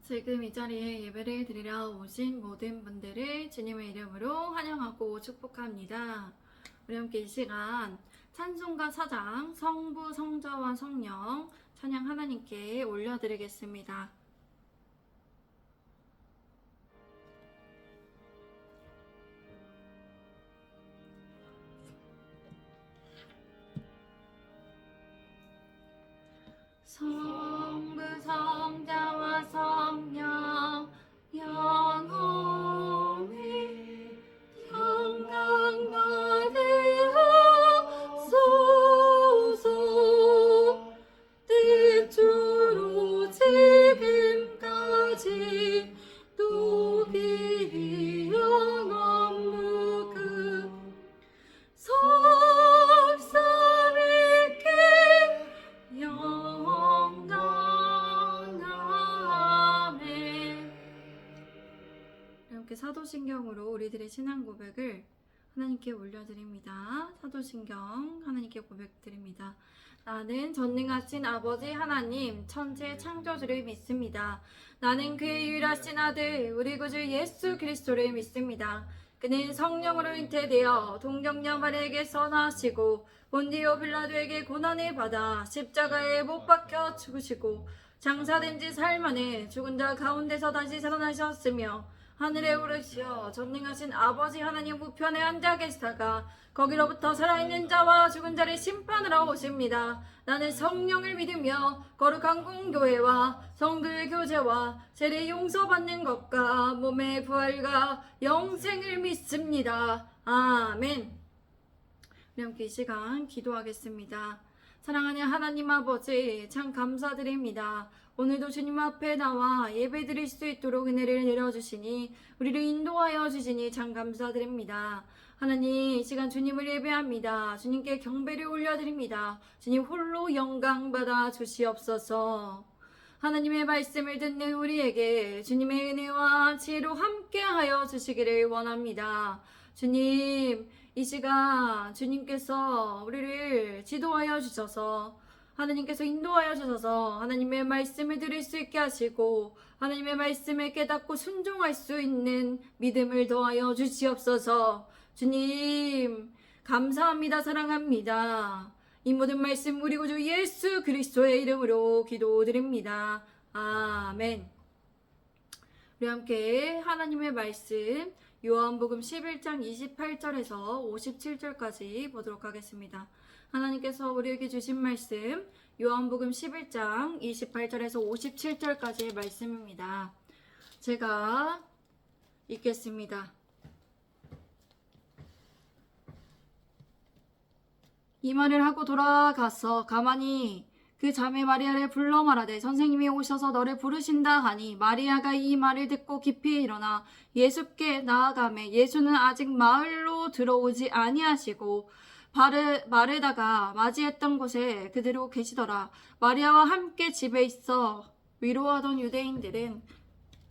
지금 이 자리에 예배를 드리러 오신 모든 분들을 주님의 이름으로 환영하고 축복합니다. 우리 함께 이 시간 찬송가 4장 성부, 성자와 성령 찬양 하나님께 올려드리겠습니다. 성부, 성자와 성령 영원히 영광 받으옵소서. 뜻주로 지금까지 또 길이 영원무궁 속삭이게 영원하네. 이렇게 사도신경으로 우리들의 신앙 고백을 하나님께 올려드립니다. 사도신경 하나님께 고백드립니다. 나는 전능하신 아버지 하나님 천지 창조주를 믿습니다. 나는 그의 유일하신 아들 우리 구주 예수 그리스도를 믿습니다. 그는 성령으로 잉태되어 동정녀 마리아에게서 나시고 본디오 빌라도에게 고난을 받아 십자가에 못 박혀 죽으시고 장사된 지 사흘 만에 죽은 자 가운데서 다시 살아나셨으며 하늘에 오르시어 전능하신 아버지 하나님 우편에 앉아 계시다가 거기로부터 살아있는 자와 죽은 자를 심판하러 오십니다. 나는 성령을 믿으며 거룩한 공교회와 성도의 교제와 죄를 용서받는 것과 몸의 부활과 영생을 믿습니다. 아멘. 우리 함께 이 시간 기도하겠습니다. 사랑하는 하나님 아버지 참 감사드립니다. 오늘도 주님 앞에 나와 예배 드릴 수 있도록 은혜를 내려주시니 우리를 인도하여 주시니 참 감사드립니다. 하나님 이 시간 주님을 예배합니다. 주님께 경배를 올려드립니다. 주님 홀로 영광 받아 주시옵소서. 하나님의 말씀을 듣는 우리에게 주님의 은혜와 지혜로 함께하여 주시기를 원합니다. 주님 이 시간 주님께서 우리를 지도하여 주셔서 하나님께서 인도하여 주셔서 하나님의 말씀을 들을 수 있게 하시고 하나님의 말씀을 깨닫고 순종할 수 있는 믿음을 더하여 주시옵소서. 주님 감사합니다. 사랑합니다. 이 모든 말씀 우리 구주 예수 그리스도의 이름으로 기도드립니다. 아멘. 우리 함께 하나님의 말씀 요한복음 11장 28절에서 57절까지 보도록 하겠습니다. 하나님께서 우리에게 주신 말씀 요한복음 11장 28절에서 57절까지의 말씀입니다. 제가 읽겠습니다. 이 말을 하고 돌아가서 가만히 그 자매 마리아를 불러 말하되 선생님이 오셔서 너를 부르신다 하니 마리아가 이 말을 듣고 깊이 일어나 예수께 나아가매 예수는 아직 마을로 들어오지 아니하시고 마르다가 맞이했던 곳에 그대로 계시더라. 마리아와 함께 집에 있어 위로하던 유대인들은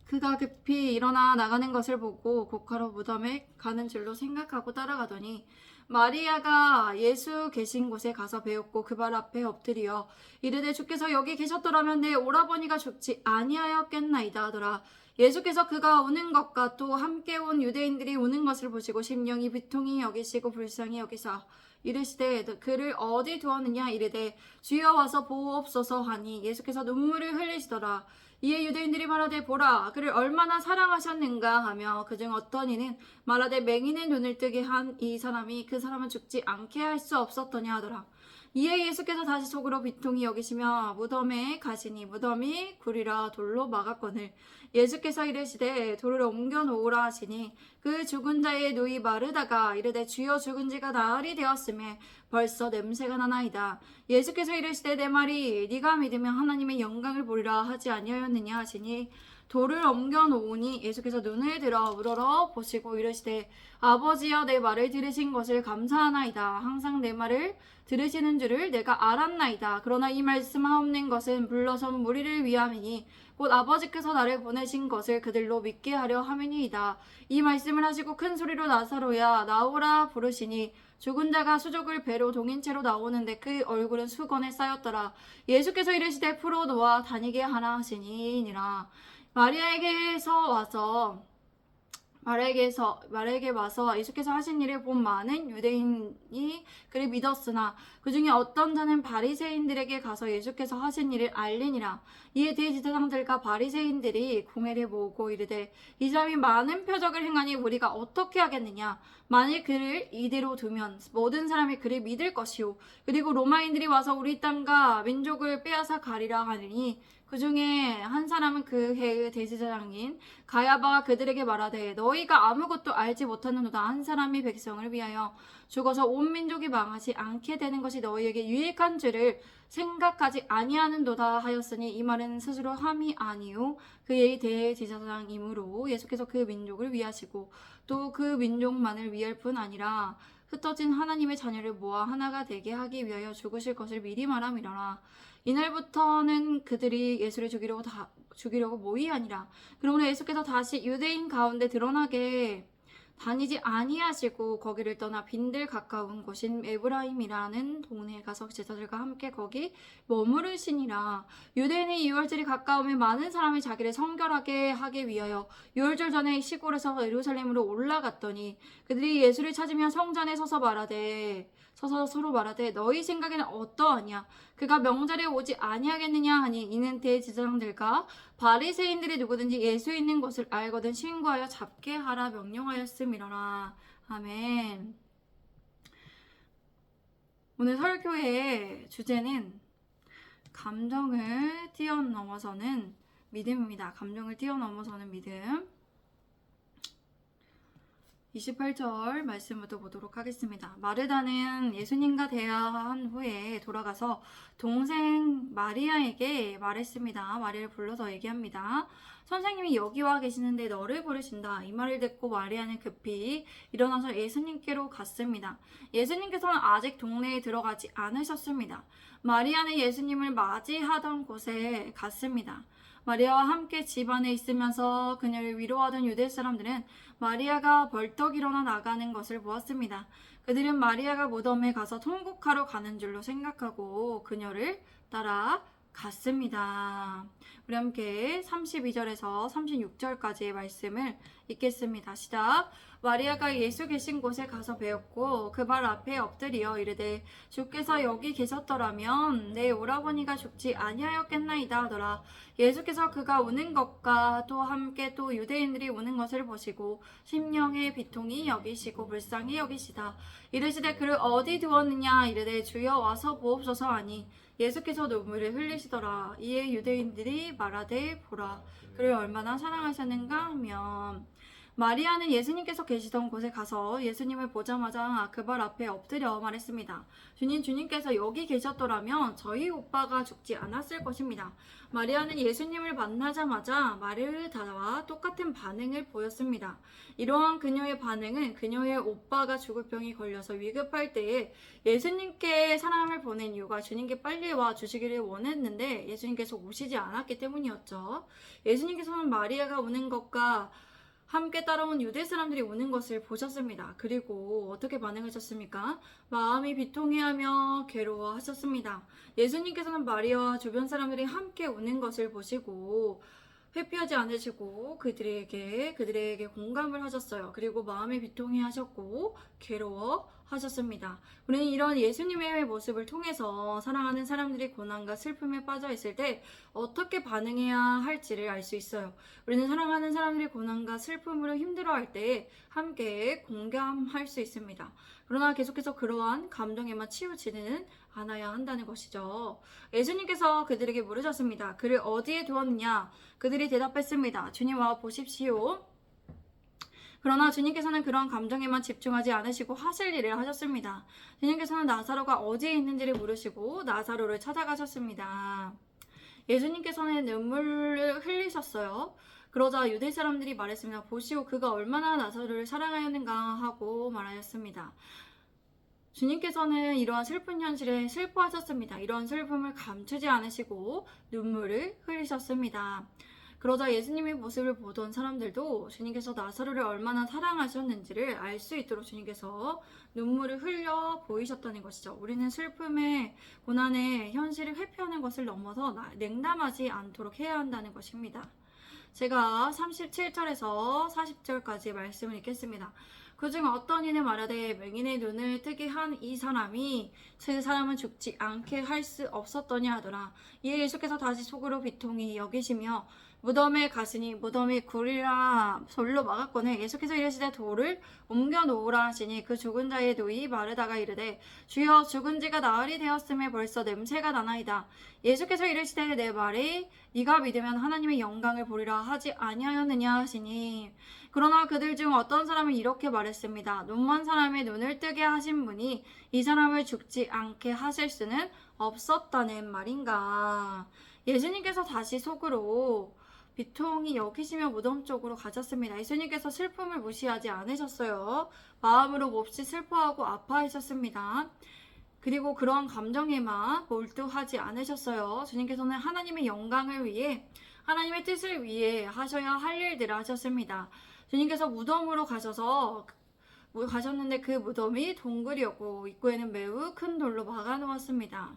그가 급히 일어나 나가는 것을 보고 곧가로 무덤에 가는 줄로 생각하고 따라가더니 마리아가 예수 계신 곳에 가서 배웠고 그 발 앞에 엎드려 이르되 주께서 여기 계셨더라면 내 오라버니가 죽지 아니하였겠나이다 하더라. 예수께서 그가 우는 것과 또 함께 온 유대인들이 우는 것을 보시고 심령이 비통히 여기시고 불쌍히 여기사 이르시되 그를 어디 두었느냐 이르되 주여 와서 보옵소서 하니 예수께서 눈물을 흘리시더라. 이에 유대인들이 말하되 보라 그를 얼마나 사랑하셨는가 하며 그중 어떤 이는 말하되 맹인의 눈을 뜨게 한 이 사람이 그 사람은 죽지 않게 할 수 없었더냐 하더라. 이에 예수께서 다시 속으로 비통히 여기시며 무덤에 가시니 무덤이 굴이라 돌로 막았거늘 예수께서 이르시되 돌을 옮겨 놓으라 하시니 그 죽은 자의 누이 마르다가 이르되 주여 죽은 지가 나흘이 되었음에 벌써 냄새가 나나이다. 예수께서 이르시되 내 말이 네가 믿으면 하나님의 영광을 보리라 하지 아니하였느냐 하시니 돌을 옮겨 놓으니 예수께서 눈을 들어 우러러 보시고 이르시되 아버지여 내 말을 들으신 것을 감사하나이다. 항상 내 말을 들으시는 줄을 내가 알았나이다. 그러나 이 말씀하옵는 것은 물러선 무리를 위함이니 곧 아버지께서 나를 보내신 것을 그들로 믿게 하려 함이니이다. 이 말씀을 하시고 큰 소리로 나사로야 나오라 부르시니 죽은 자가 수족을 배로 동인 채로 나오는데 그 얼굴은 수건에 쌓였더라. 예수께서 이르시되 풀어 놓아 다니게 하라 하시니니라. 마리아에게 와서 예수께서 하신 일을 본 많은 유대인이 그를 믿었으나 그 중에 어떤 자는 바리새인들에게 가서 예수께서 하신 일을 알리니라. 이에 대제사장들과 바리새인들이 공회를 모으고 이르되 이 사람이 많은 표적을 행하니 우리가 어떻게 하겠느냐. 만일 그를 이대로 두면 모든 사람이 그를 믿을 것이요 그리고 로마인들이 와서 우리 땅과 민족을 빼앗아 가리라 하느니 그 중에 한 사람은 그 해의 대제사장인 가야바가 그들에게 말하되 너희가 아무것도 알지 못하는도다. 한 사람이 백성을 위하여 죽어서 온 민족이 망하지 않게 되는 것이 너희에게 유익한 줄을 생각하지 아니하는도다 하였으니 이 말은 스스로 함이 아니요 그의 대제사장이므로 예수께서 그 민족을 위하시고 또 그 민족만을 위할 뿐 아니라 흩어진 하나님의 자녀를 모아 하나가 되게 하기 위하여 죽으실 것을 미리 말함이라. 이날부터는 그들이 예수를 죽이려고 모의하니라. 그러므로 예수께서 다시 유대인 가운데 드러나게 다니지 아니하시고 거기를 떠나 빈들 가까운 곳인 에브라임이라는 동네에 가서 제자들과 함께 거기 머무르시니라. 유대인의 유월절이 가까우면 많은 사람이 자기를 성결하게 하기 위하여 유월절 전에 시골에서 예루살렘으로 올라갔더니 그들이 예수를 찾으며 성전에 서서 서로 말하되 너희 생각에는 어떠하냐. 그가 명절에 오지 아니하겠느냐 하니 이는 대제사장들과 바리새인들이 누구든지 예수 있는 곳을 알거든 신고하여 잡게 하라 명령하였음이러라. 아멘. 오늘 설교의 주제는 감정을 뛰어넘어서는 믿음입니다. 감정을 뛰어넘어서는 믿음. 28절 말씀부터 보도록 하겠습니다. 마르다는 예수님과 대화한 후에 돌아가서 동생 마리아에게 말했습니다. 마리아를 불러서 얘기합니다. 선생님이 여기 와 계시는데 너를 부르신다. 이 말을 듣고 마리아는 급히 일어나서 예수님께로 갔습니다. 예수님께서는 아직 동네에 들어가지 않으셨습니다. 마리아는 예수님을 맞이하던 곳에 갔습니다. 마리아와 함께 집 안에 있으면서 그녀를 위로하던 유대 사람들은 마리아가 벌떡 일어나 나가는 것을 보았습니다. 그들은 마리아가 무덤에 가서 통곡하러 가는 줄로 생각하고 그녀를 따라갔습니다. 우리 함께 32절에서 36절까지의 말씀을 읽겠습니다. 시작. 마리아가 예수 계신 곳에 가서 배웠고 그 발 앞에 엎드려 이르되 주께서 여기 계셨더라면 내 오라버니가 죽지 아니하였겠나이다 하더라. 예수께서 그가 우는 것과 또 함께 또 유대인들이 우는 것을 보시고 심령의 비통이 여기시고 불쌍히 여기시다. 이르시되 그를 어디 두었느냐 이르되 주여 와서 보옵소서 하니 예수께서 눈물을 흘리시더라. 이에 유대인들이 말하되 보라 그를 얼마나 사랑하셨는가 하면 마리아는 예수님께서 계시던 곳에 가서 예수님을 보자마자 그 발 앞에 엎드려 말했습니다. 주님께서 여기 계셨더라면 저희 오빠가 죽지 않았을 것입니다. 마리아는 예수님을 만나자마자 마르다와 똑같은 반응을 보였습니다. 이러한 그녀의 반응은 그녀의 오빠가 죽을 병이 걸려서 위급할 때에 예수님께 사람을 보낸 이유가 주님께 빨리 와 주시기를 원했는데 예수님께서 오시지 않았기 때문이었죠. 예수님께서는 마리아가 우는 것과 함께 따라온 유대 사람들이 우는 것을 보셨습니다. 그리고 어떻게 반응하셨습니까? 마음이 비통해하며 괴로워하셨습니다. 예수님께서는 마리아와 주변 사람들이 함께 우는 것을 보시고 회피하지 않으시고 그들에게 공감을 하셨어요. 그리고 마음이 비통해하셨고 괴로워하셨습니다. 우리는 이런 예수님의 모습을 통해서 사랑하는 사람들이 고난과 슬픔에 빠져 있을 때 어떻게 반응해야 할지를 알 수 있어요. 우리는 사랑하는 사람들이 고난과 슬픔으로 힘들어할 때 함께 공감할 수 있습니다. 그러나 계속해서 그러한 감정에만 치우치지는 않아야 한다는 것이죠. 예수님께서 그들에게 물으셨습니다. 그를 어디에 두었느냐? 그들이 대답했습니다. 주님 와 보십시오. 그러나 주님께서는 그런 감정에만 집중하지 않으시고 하실 일을 하셨습니다. 주님께서는 나사로가 어디에 있는지를 물으시고 나사로를 찾아가셨습니다. 예수님께서는 눈물을 흘리셨어요. 그러자 유대 사람들이 말했습니다. 보시오 그가 얼마나 나사로를 사랑하였는가 하고 말하였습니다. 주님께서는 이러한 슬픈 현실에 슬퍼하셨습니다. 이러한 슬픔을 감추지 않으시고 눈물을 흘리셨습니다. 그러자 예수님의 모습을 보던 사람들도 주님께서 나사로를 얼마나 사랑하셨는지를 알 수 있도록 주님께서 눈물을 흘려 보이셨다는 것이죠. 우리는 슬픔의 고난의 현실을 회피하는 것을 넘어서 냉담하지 않도록 해야 한다는 것입니다. 제가 37절에서 40절까지 말씀을 읽겠습니다. 그중 어떤 이는 말하되 맹인의 눈을 뜨게 한 이 사람이 그 사람은 죽지 않게 할 수 없었더냐 하더라. 이에 예수께서 다시 속으로 비통히 여기시며 무덤에 가시니 무덤이 굴이라 돌로 막았거늘 예수께서 이르시되 돌을 옮겨 놓으라 하시니 그 죽은 자의 누이 마르다가 이르되 주여 죽은 지가 나흘이 되었음에 벌써 냄새가 나나이다. 예수께서 이르시되 내 말이 네가 믿으면 하나님의 영광을 보리라 하지 아니하였느냐 하시니 그러나 그들 중 어떤 사람은 이렇게 말했습니다. 눈먼 사람의 눈을 뜨게 하신 분이 이 사람을 죽지 않게 하실 수는 없었다는 말인가. 예수님께서 다시 속으로 비통히 여기시며 무덤 쪽으로 가셨습니다. 예수님께서 슬픔을 무시하지 않으셨어요. 마음으로 몹시 슬퍼하고 아파하셨습니다. 그리고 그러한 감정에만 몰두하지 않으셨어요. 주님께서는 하나님의 영광을 위해 하나님의 뜻을 위해 하셔야 할 일들을 하셨습니다. 주님께서 무덤으로 가셨는데 그 무덤이 동굴이었고 입구에는 매우 큰 돌로 막아 놓았습니다.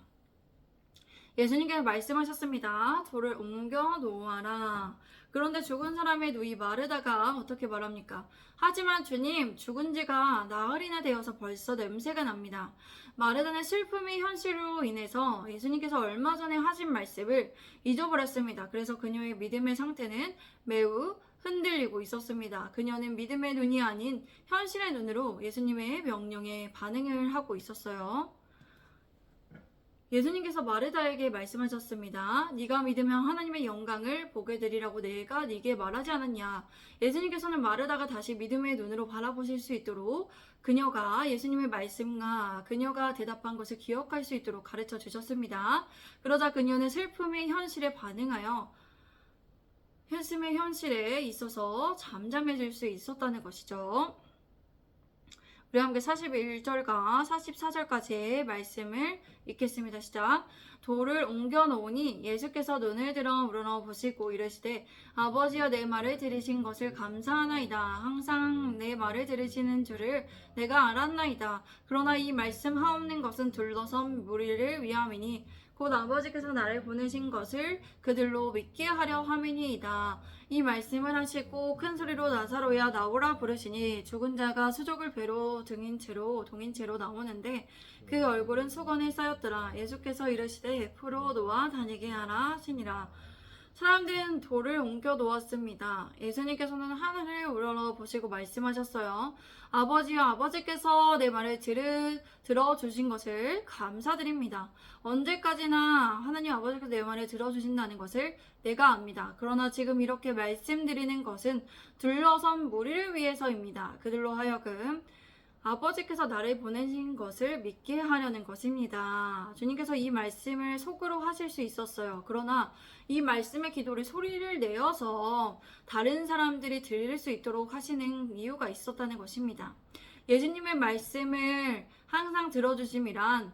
예수님께서 말씀하셨습니다. 돌을 옮겨 놓아라. 그런데 죽은 사람의 누이 마르다가 어떻게 말합니까? 하지만 주님, 죽은 지가 나흘이나 되어서 벌써 냄새가 납니다. 마르다는 슬픔의 현실로 인해서 예수님께서 얼마 전에 하신 말씀을 잊어버렸습니다. 그래서 그녀의 믿음의 상태는 매우 흔들리고 있었습니다. 그녀는 믿음의 눈이 아닌 현실의 눈으로 예수님의 명령에 반응을 하고 있었어요. 예수님께서 마르다에게 말씀하셨습니다. 네가 믿으면 하나님의 영광을 보게 되리라고 내가 네게 말하지 않았냐. 예수님께서는 마르다가 다시 믿음의 눈으로 바라보실 수 있도록 그녀가 예수님의 말씀과 그녀가 대답한 것을 기억할 수 있도록 가르쳐 주셨습니다. 그러자 그녀는 슬픔의 현실에 반응하여 슬픔의 현실에 있어서 잠잠해질 수 있었다는 것이죠. 우리 함께 41절과 44절까지의 말씀을 읽겠습니다. 시작. 돌을 옮겨 놓으니 예수께서 눈을 들어 물어보시고 이르시되 아버지여 내 말을 들으신 것을 감사하나이다. 항상 내 말을 들으시는 줄을 내가 알았나이다. 그러나 이 말씀 하옵는 것은 둘러선 무리를 위함이니 곧 아버지께서 나를 보내신 것을 그들로 믿게 하려 함이니이다. 이 말씀을 하시고 큰 소리로 나사로야 나오라 부르시니 죽은 자가 수족을 배로 동인 채로 나오는데 그 얼굴은 수건에 쌓였더라. 예수께서 이르시되 풀어 놓아 다니게 하라 하시니라. 사람들은 돌을 옮겨 놓았습니다. 예수님께서는 하늘을 우러러보시고 말씀하셨어요. 아버지여 아버지께서 내 말을 들어주신 것을 감사드립니다. 언제까지나 하나님 아버지께서 내 말을 들어주신다는 것을 내가 압니다. 그러나 지금 이렇게 말씀드리는 것은 둘러선 무리를 위해서입니다. 그들로 하여금 아버지께서 나를 보내신 것을 믿게 하려는 것입니다. 주님께서 이 말씀을 속으로 하실 수 있었어요. 그러나 이 말씀의 기도를 소리를 내어서 다른 사람들이 들을 수 있도록 하시는 이유가 있었다는 것입니다. 예수님의 말씀을 항상 들어주심이란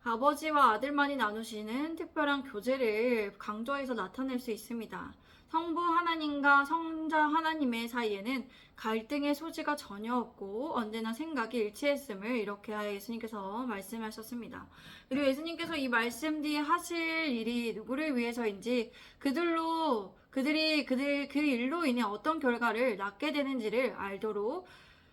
아버지와 아들만이 나누시는 특별한 교제를 강조해서 나타낼 수 있습니다. 성부 하나님과 성자 하나님의 사이에는 갈등의 소지가 전혀 없고 언제나 생각이 일치했음을 이렇게 예수님께서 말씀하셨습니다. 그리고 예수님께서 이 말씀 뒤에 하실 일이 누구를 위해서인지 그들이 그 일로 인해 어떤 결과를 낳게 되는지를 알도록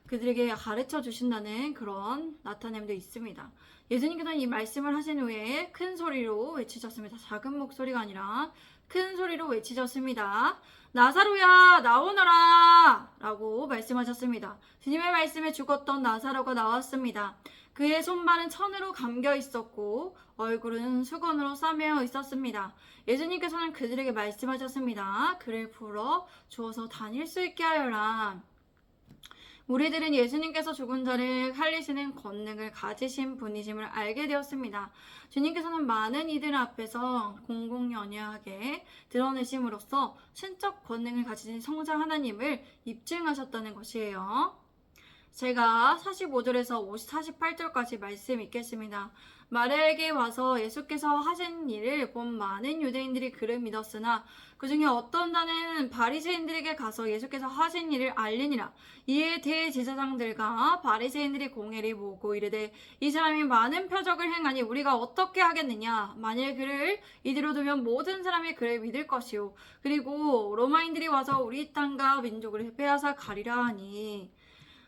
그들에게 가르쳐 주신다는 그런 나타냄도 있습니다. 예수님께서는 이 말씀을 하신 후에 큰 소리로 외치셨습니다. 작은 목소리가 아니라 큰 소리로 외치셨습니다. 나사로야 나오너라 라고 말씀하셨습니다. 주님의 말씀에 죽었던 나사로가 나왔습니다. 그의 손발은 천으로 감겨 있었고 얼굴은 수건으로 싸매어 있었습니다. 예수님께서는 그들에게 말씀하셨습니다. 그를 풀어 주어서 다닐 수 있게 하여라. 우리들은 예수님께서 죽은 자를 살리시는 권능을 가지신 분이심을 알게 되었습니다. 주님께서는 많은 이들 앞에서 공공연하게 드러내심으로써 신적 권능을 가지신 성자 하나님을 입증하셨다는 것이에요. 제가 45절에서 48절까지 말씀 읽겠습니다. 마리아에게 와서 예수께서 하신 일을 본 많은 유대인들이 그를 믿었으나 그 중에 어떤 자는 바리새인들에게 가서 예수께서 하신 일을 알리니라. 이에 대제사장들과 바리새인들이 공회를 모으고 이르되 이 사람이 많은 표적을 행하니 우리가 어떻게 하겠느냐. 만일 그를 이대로 두면 모든 사람이 그를 믿을 것이요 그리고 로마인들이 와서 우리 땅과 민족을 빼앗아 가리라 하니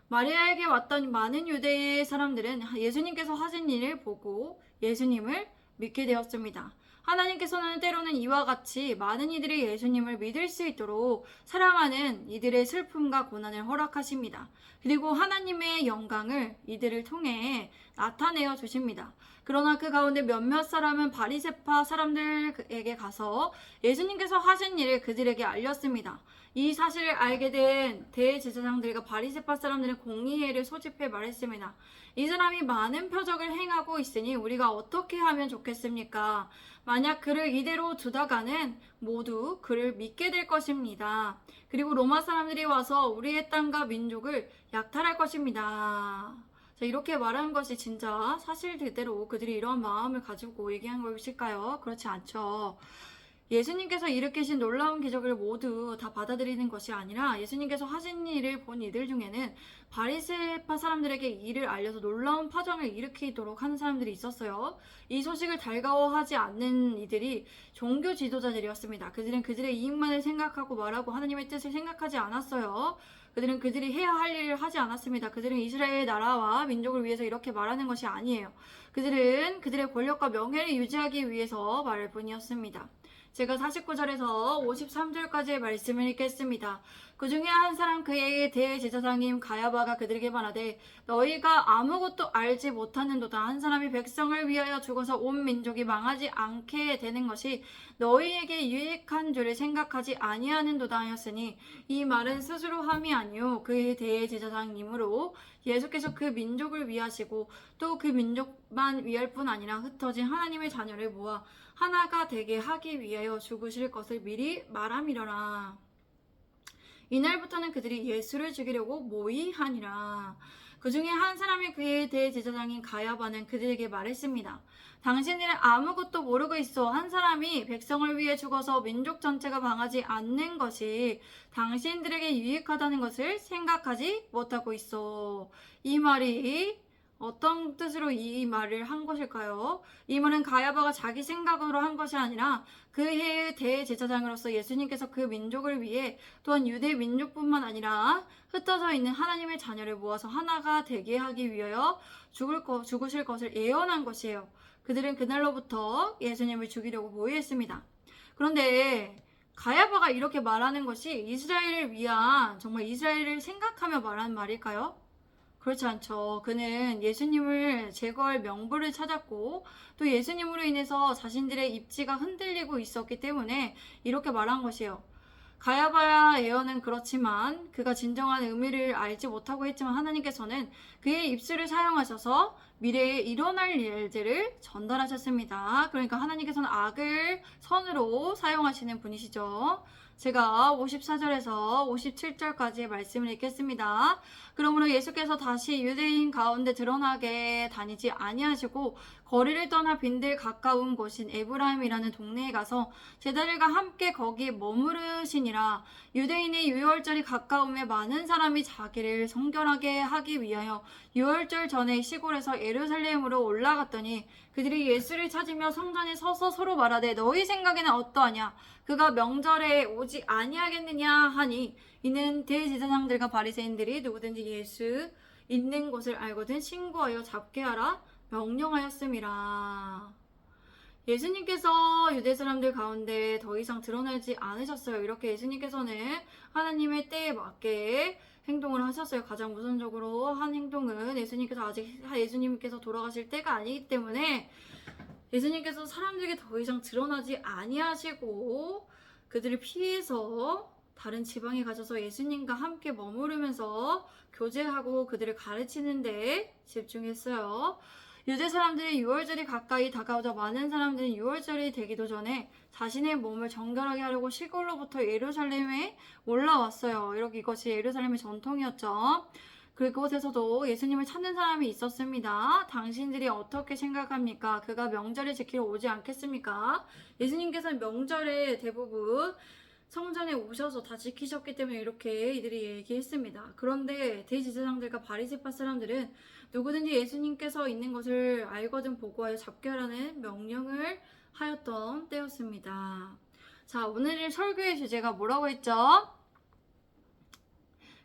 마리아에게 왔던 많은 유대의 사람들은 예수님께서 하신 일을 보고 예수님을 믿게 되었습니다. 하나님께서는 때로는 이와 같이 많은 이들이 예수님을 믿을 수 있도록 사랑하는 이들의 슬픔과 고난을 허락하십니다. 그리고 하나님의 영광을 이들을 통해 나타내어 주십니다. 그러나 그 가운데 몇몇 사람은 바리새파 사람들에게 가서 예수님께서 하신 일을 그들에게 알렸습니다. 이 사실을 알게 된 대제사장들과 바리새파 사람들은 공의회를 소집해 말했습니다. 이 사람이 많은 표적을 행하고 있으니 우리가 어떻게 하면 좋겠습니까? 만약 그를 이대로 두다가는 모두 그를 믿게 될 것입니다. 그리고 로마 사람들이 와서 우리의 땅과 민족을 약탈할 것입니다. 자, 이렇게 말하는 것이 진짜 사실 그대로 그들이 이런 마음을 가지고 얘기한 것일까요? 그렇지 않죠. 예수님께서 일으키신 놀라운 기적을 모두 다 받아들이는 것이 아니라 예수님께서 하신 일을 본 이들 중에는 바리새파 사람들에게 이를 알려서 놀라운 파장을 일으키도록 하는 사람들이 있었어요. 이 소식을 달가워하지 않는 이들이 종교 지도자들이었습니다. 그들은 그들의 이익만을 생각하고 말하고 하나님의 뜻을 생각하지 않았어요. 그들은 그들이 해야 할 일을 하지 않았습니다. 그들은 이스라엘 나라와 민족을 위해서 이렇게 말하는 것이 아니에요. 그들은 그들의 권력과 명예를 유지하기 위해서 말할 뿐이었습니다. 제가 49절에서 53절까지의 말씀을 읽겠습니다. 그 중에 한 사람 그의 대제사장님 가야바가 그들에게 말하되 너희가 아무것도 알지 못하는도다. 한 사람이 백성을 위하여 죽어서 온 민족이 망하지 않게 되는 것이 너희에게 유익한 줄을 생각하지 아니하는도다 하였으니 이 말은 스스로 함이 아니요 그의 대제사장님으로 예수께서 그 민족을 위하시고 또 그 민족만 위할 뿐 아니라 흩어진 하나님의 자녀를 모아 하나가 되게 하기 위하여 죽으실 것을 미리 말함이러라. 이날부터는 그들이 예수를 죽이려고 모의하니라. 그 중에 한 사람이 그의 대제사장인 가야바는 그들에게 말했습니다. 당신들은 아무것도 모르고 있어. 한 사람이 백성을 위해 죽어서 민족 전체가 망하지 않는 것이 당신들에게 유익하다는 것을 생각하지 못하고 있어. 이 말이 어떤 뜻으로 이 말을 한 것일까요? 이 말은 가야바가 자기 생각으로 한 것이 아니라 그의 대제사장으로서 예수님께서 그 민족을 위해 또한 유대 민족뿐만 아니라 흩어져 있는 하나님의 자녀를 모아서 하나가 되게 하기 위하여 죽으실 것을 예언한 것이에요. 그들은 그날로부터 예수님을 죽이려고 모의했습니다. 그런데 가야바가 이렇게 말하는 것이 이스라엘을 위한 정말 이스라엘을 생각하며 말하는 말일까요? 그렇지 않죠. 그는 예수님을 제거할 명분을 찾았고 또 예수님으로 인해서 자신들의 입지가 흔들리고 있었기 때문에 이렇게 말한 것이에요. 가야바야 예언은 그렇지만 그가 진정한 의미를 알지 못하고 했지만 하나님께서는 그의 입술을 사용하셔서 미래에 일어날 일들을 전달하셨습니다. 그러니까 하나님께서는 악을 선으로 사용하시는 분이시죠. 제가 54절에서 57절까지의 말씀을 읽겠습니다. 그러므로 예수께서 다시 유대인 가운데 드러나게 다니지 아니하시고 거리를 떠나 빈들 가까운 곳인 에브라임이라는 동네에 가서 제자들과 함께 거기 머무르시니라. 유대인의 유월절이 가까움에 많은 사람이 자기를 성결하게 하기 위하여 유월절 전에 시골에서 예루살렘으로 올라갔더니 그들이 예수를 찾으며 성전에 서서 서로 말하되 너희 생각에는 어떠하냐? 그가 명절에 오지 아니하겠느냐 하니 이는 대제사장들과 바리새인들이 누구든지 예수 있는 곳을 알거든 신고하여 잡게 하라 명령하였음이라. 예수님께서 유대 사람들 가운데 더 이상 드러나지 않으셨어요. 이렇게 예수님께서는 하나님의 때에 맞게 행동을 하셨어요. 가장 우선적으로 한 행동은 예수님께서 돌아가실 때가 아니기 때문에 예수님께서 사람들에게 더 이상 드러나지 아니하시고 그들을 피해서 다른 지방에 가셔서 예수님과 함께 머무르면서 교제하고 그들을 가르치는 데 집중했어요. 유대 사람들이 유월절이 가까이 다가오자 많은 사람들은 유월절이 되기도 전에 자신의 몸을 정결하게 하려고 시골로부터 예루살렘에 올라왔어요. 이것이 예루살렘의 전통이었죠. 그곳에서도 예수님을 찾는 사람이 있었습니다. 당신들이 어떻게 생각합니까? 그가 명절을 지키러 오지 않겠습니까? 예수님께서는 명절에 대부분 성전에 오셔서 다 지키셨기 때문에 이렇게 이들이 얘기했습니다. 그런데 대제사장들과 바리새파 사람들은 누구든지 예수님께서 있는 것을 알거든 보고하여 잡게 하라는 명령을 하였던 때였습니다. 자, 오늘 설교의 주제가 뭐라고 했죠?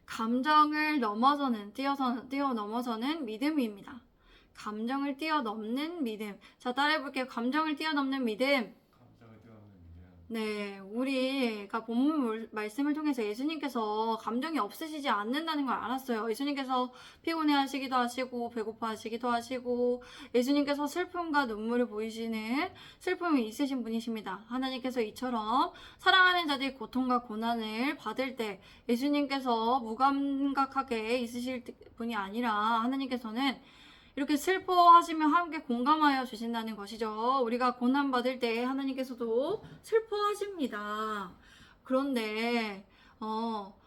감정을 뛰어넘어서는 믿음입니다. 감정을 뛰어넘는 믿음. 자, 따라해볼게요. 감정을 뛰어넘는 믿음. 네, 우리가 본문 말씀을 통해서 예수님께서 감정이 없으시지 않는다는 걸 알았어요. 예수님께서 피곤해하시기도 하시고 배고파하시기도 하시고 예수님께서 슬픔과 눈물을 보이시는 슬픔이 있으신 분이십니다. 하나님께서 이처럼 사랑하는 자들이 고통과 고난을 받을 때 예수님께서 무감각하게 있으실 분이 아니라 하나님께서는 이렇게 슬퍼하시며 함께 공감하여 주신다는 것이죠. 우리가 고난받을 때 하나님께서도 슬퍼하십니다. 그런데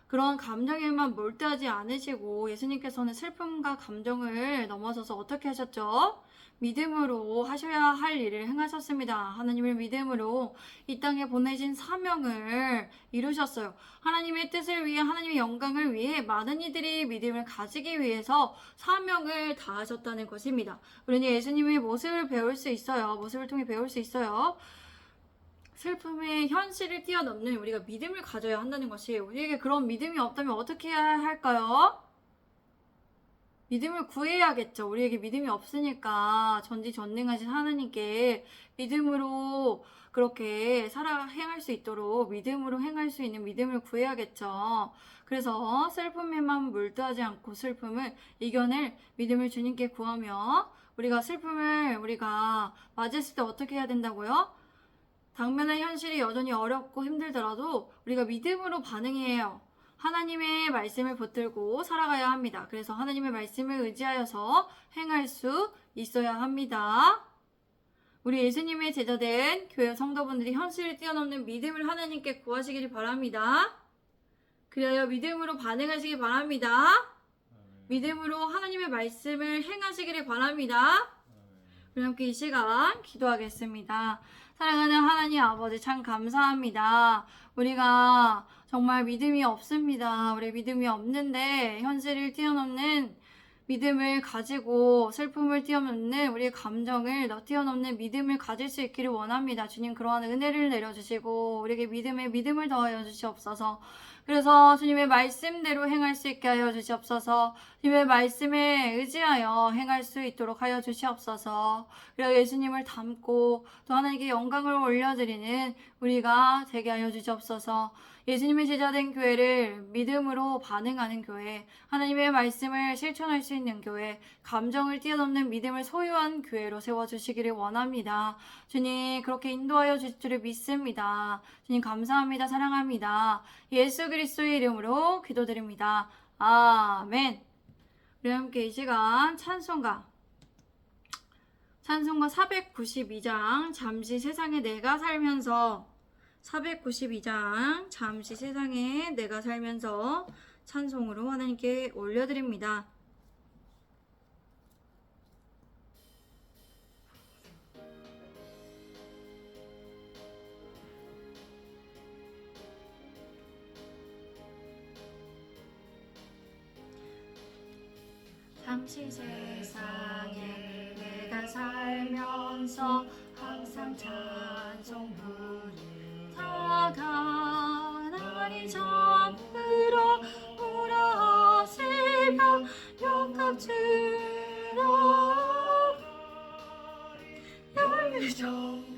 그런 감정에만 몰두하지 않으시고 예수님께서는 슬픔과 감정을 넘어서서 어떻게 하셨죠? 믿음으로 하셔야 할 일을 행하셨습니다. 하나님을 믿음으로 이 땅에 보내신 사명을 이루셨어요. 하나님의 뜻을 위해, 하나님의 영광을 위해 많은 이들이 믿음을 가지기 위해서 사명을 다하셨다는 것입니다. 우리는 예수님의 모습을 배울 수 있어요. 모습을 통해 배울 수 있어요. 슬픔의 현실을 뛰어넘는 우리가 믿음을 가져야 한다는 것이, 우리에게 그런 믿음이 없다면 어떻게 해야 할까요? 믿음을 구해야겠죠. 우리에게 믿음이 없으니까 전지전능하신 하나님께 믿음으로 그렇게 행할 수 있도록 믿음으로 행할 수 있는 믿음을 구해야겠죠. 그래서 슬픔에만 몰두하지 않고 슬픔을 이겨낼 믿음을 주님께 구하며, 우리가 슬픔을 우리가 맞았을 때 어떻게 해야 된다고요? 당면한 현실이 여전히 어렵고 힘들더라도 우리가 믿음으로 반응해요. 하나님의 말씀을 붙들고 살아가야 합니다. 그래서 하나님의 말씀을 의지하여서 행할 수 있어야 합니다. 우리 예수님의 제자된 교회 성도분들이 현실을 뛰어넘는 믿음을 하나님께 구하시기를 바랍니다. 그래야 믿음으로 반응하시기 바랍니다. 믿음으로 하나님의 말씀을 행하시기를 바랍니다. 우리 함께 이 시간 기도하겠습니다. 사랑하는 하나님 아버지, 참 감사합니다. 우리가 정말 믿음이 없습니다. 우리 믿음이 없는데 현실을 뛰어넘는 믿음을 가지고 슬픔을 뛰어넘는 우리의 감정을 뛰어넘는 믿음을 가질 수 있기를 원합니다. 주님, 그러한 은혜를 내려주시고 우리에게 믿음을 더하여 주시옵소서. 그래서 주님의 말씀대로 행할 수 있게 하여 주시옵소서. 주님의 말씀에 의지하여 행할 수 있도록 하여 주시옵소서. 그리고 예수님을 닮고 또 하나님께 영광을 올려드리는 우리가 되게 하여 주시옵소서. 예수님의 제자된 교회를 믿음으로 반응하는 교회, 하나님의 말씀을 실천할 수 있는 교회, 감정을 뛰어넘는 믿음을 소유한 교회로 세워주시기를 원합니다. 주님, 그렇게 인도하여 주실 줄을 믿습니다. 주님, 감사합니다. 사랑합니다. 예수 그리스도의 이름으로 기도드립니다. 아멘. 우리 함께 이 시간 찬송가 492장 잠시 세상에 내가 살면서, 492장 잠시 세상에 내가 살면서 찬송으로 하나님께 올려드립니다. 잠시 세상에 내가 살면서 항상 찬송 부르다가 나를 잡으러 오라 하시며 영광주로 열정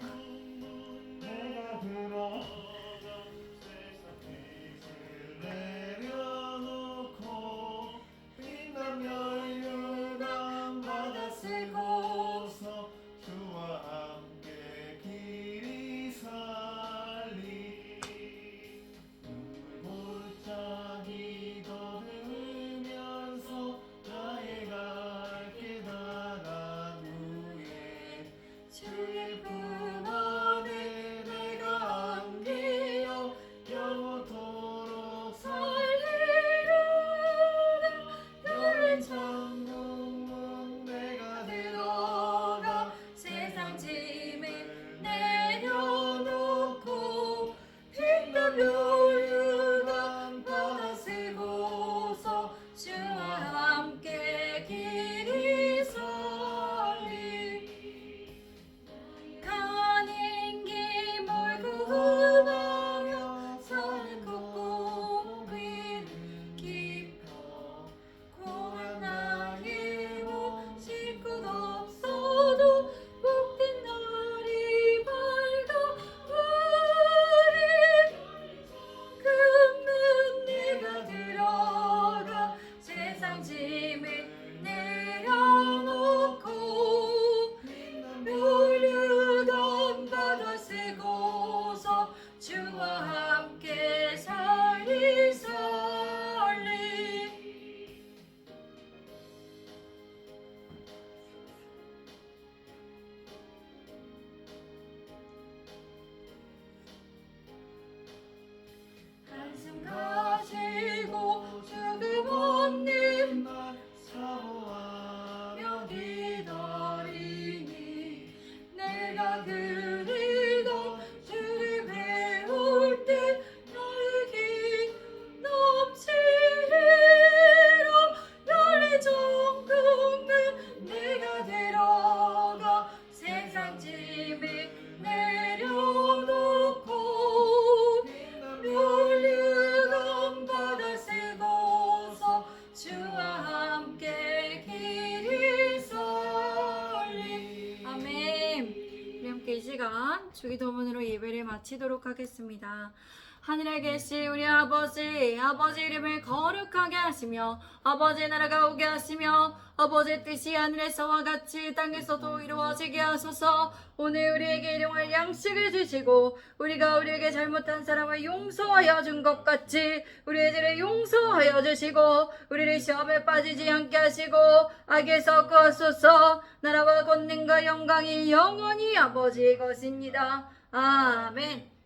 주기도문으로 예배를 마치도록 하겠습니다. 하늘에 계신 우리 아버지, 아버지 이름을 거룩하게 하시며 아버지의 나라가 오게 하시며 아버지의 뜻이 하늘에서와 같이 땅에서도 이루어지게 하소서. 오늘 우리에게 일용할 양식을 주시고 우리가 우리에게 잘못한 사람을 용서하여 준 것 같이 우리의 죄를 용서하여 주시고 우리를 시험에 빠지지 않게 하시고 악에서 구하소서. 나라와 권능과 영광이 영원히 아버지의 것입니다. 아멘.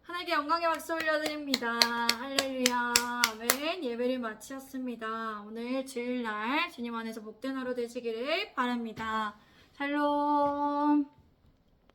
하나님께 영광의 박수 올려드립니다. 할렐루야. 아멘. 예배를 마치었습니다. 오늘 주일날 주님 안에서 복된 하루 되시기를 바랍니다. 샬롬.